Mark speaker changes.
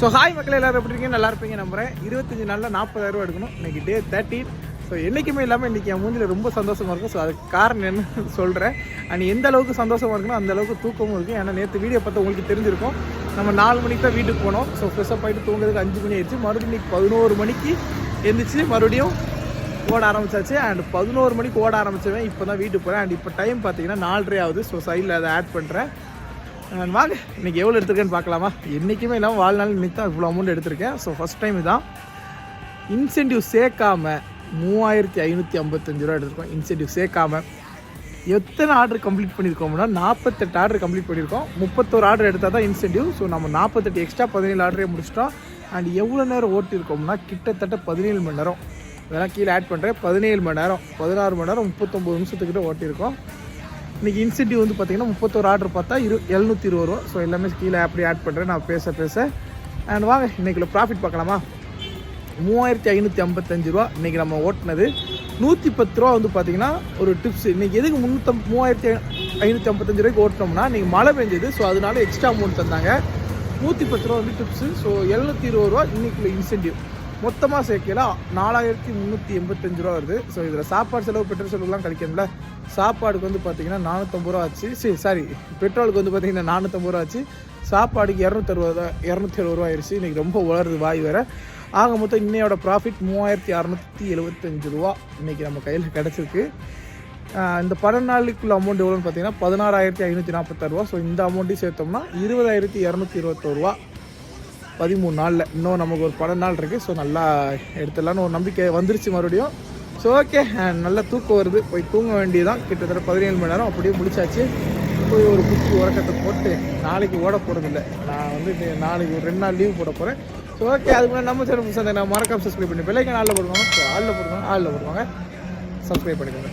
Speaker 1: So hi மக்கள் எல்லாரும் எப்படி இருக்கீங்க? நல்லா இருப்பீங்க நம்புறேன். 25 நாளில் 40,000 எடுக்கணும். இன்னைக்கு டே 13. ஸோ என்றைக்குமே இல்லாமல் இன்றைக்கி என் மூஞ்சில் ரொம்ப சந்தோஷமாக இருக்கும். ஸோ அதுக்கு காரணம் என்ன சொல்கிறேன். அண்ட் எந்த அளவுக்கு சந்தோஷமாக இருக்குன்னா அந்த அளவுக்கு தூக்கமும் இருக்குது. ஏன்னா நேற்று வீடியோ பார்த்து உங்களுக்கு தெரிஞ்சிருக்கும். நம்ம 4 மணிக்கு தான் வீட்டுக்கு போனோம். ஸோ ஃப்ரெஷ்ஷப் ஆகிட்டு தூங்குறதுக்கு 5 மணி ஆயிடுச்சு. மறுபடியும் 11 மணிக்கு எழுந்திரிச்சு மறுபடியும் ஓட ஆரம்பிச்சாச்சு. அண்ட் 11 மணிக்கு ஓட ஆரம்பிச்சவன் இப்போ தான் வீட்டுக்கு போகிறேன். அண்ட் இப்போ டைம் பார்த்தீங்கன்னா 4:30 ஆகுது. ஸோ சைடில் அதை ஆட் பண்ணுறேன். வாங்க இன்றைக்கி எவ்வளோ எடுத்திருக்கேன்னு பார்க்கலாமா? என்றைக்குமே இல்லாமல் வாழ்நாள் இன்றைக்கி தான் இவ்வளோ அமௌண்ட் எடுத்திருக்கேன். ஸோ ஃபஸ்ட் டைம் இதான். இன்சென்டிவ் சேர்க்காமல் 3555 ரூபா எடுத்திருக்கோம். இன்சென்டிவ் சேர்க்காமல் எத்தனை ஆர்டர் கம்ப்ளீட் பண்ணியிருக்கோம்னா 48 ஆர்டர் கம்ப்ளீட் பண்ணியிருக்கோம். 31 ஆர்டர் எடுத்தால் தான் இன்சென்டிவ். ஸோ நம்ம 48 எக்ஸ்ட்ரா 17 ஆர்டரே முடிச்சிட்டோம். அண்ட் எவ்வளோ நேரம் ஓட்டியிருக்கோம்னா கிட்டத்தட்ட 17 மணி நேரம். இதெல்லாம் கீழே ஆட் பண்ணுறேன். 17 மணி நேரம், 16 மணி நேரம், 39 நிமிஷத்துக்கிட்ட ஓட்டியிருக்கோம். இன்றைக்கி இன்சென்டிவ் வந்து பார்த்திங்கன்னா 31 ஆர்டர் பார்த்தா 720 ரூபா. ஸோ எல்லாமே கீழே அப்படி ஆட் பண்ணுறேன் நான் பேச. அண்ட் வாங்க இன்றைக்கி ப்ராஃபிட் பார்க்கலாமா? 3555 ரூபா இன்றைக்கி நம்ம ஓட்டினது. 110 ரூபா வந்து பார்த்திங்கன்னா ஒரு டிப்ஸ். இன்றைக்கி எதுக்கு 3555 ரூபாய்க்கு ஓட்டினோம்னா இன்றைக்கி மழை பெஞ்சது. ஸோ அதனால எக்ஸ்ட்ரா அமௌண்ட் தந்தாங்க. 110 ரூபா வந்து டிப்ஸு. ஸோ 720 ரூபா இன்றைக்குள்ள இன்சென்டிவ். மொத்தமாக சேர்க்கல 4385 ரூபா வருது. ஸோ இதில் சாப்பாடு செலவு பெட்ரோல் செலவுலாம் கழிக்கணும்ல. சாப்பாடுக்கு வந்து பார்த்திங்கன்னா 450 ரூபா ஆச்சு. சாரி பெட்ரோலுக்கு வந்து பார்த்திங்கன்னா 450 ரூபா ஆச்சு. சாப்பாடுக்கு 270 ரூபா ஆயிடுச்சு. இன்றைக்கி ரொம்ப உளருது வாய் வேறு. ஆக மொத்தம் இன்னையோட ப்ராஃபிட் 3675 ரூபா இன்றைக்கி நம்ம கையில் கிடச்சிருக்கு. இந்த 12 நாளுக்குள்ள அமௌண்ட் எவ்வளோன்னு பார்த்தீங்கன்னா 16,546 ரூபா. ஸோ இந்த அமௌண்ட்டையும் சேர்த்தோம்னா 20,221 ரூபா 13 நாளில். இன்னும் நமக்கு ஒரு 12 நாள் இருக்குது. ஸோ நல்லா எடுத்துடலான்னு ஒரு நம்பிக்கை வந்துருச்சு மறுபடியும். ஸோ ஓகே, நல்லா தூக்கம் வருது. போய் தூங்க வேண்டியதான். கிட்டத்தட்ட 17 மணி நேரம் அப்படியே முடிச்சாச்சு. போய் ஒரு குச்சி உரக்கத்தை போட்டு நாளைக்கு ஓட போகிறதில்ல. நான் வந்து நாளைக்கு ஒரு 2 நாள் லீவ் போட போகிறேன். ஸோ ஓகே, அதுக்கு முன்னாடி நம்ம சேனல் புதுசாக நான் மறக்காம சப்ஸ்கிரைப் பண்ணி பெல்லைக்கன் ஆளில் போடுவாங்க. ஸோ ஆளில் போடுவாங்க சப்ஸ்கிரைப் பண்ணிக்கோங்க.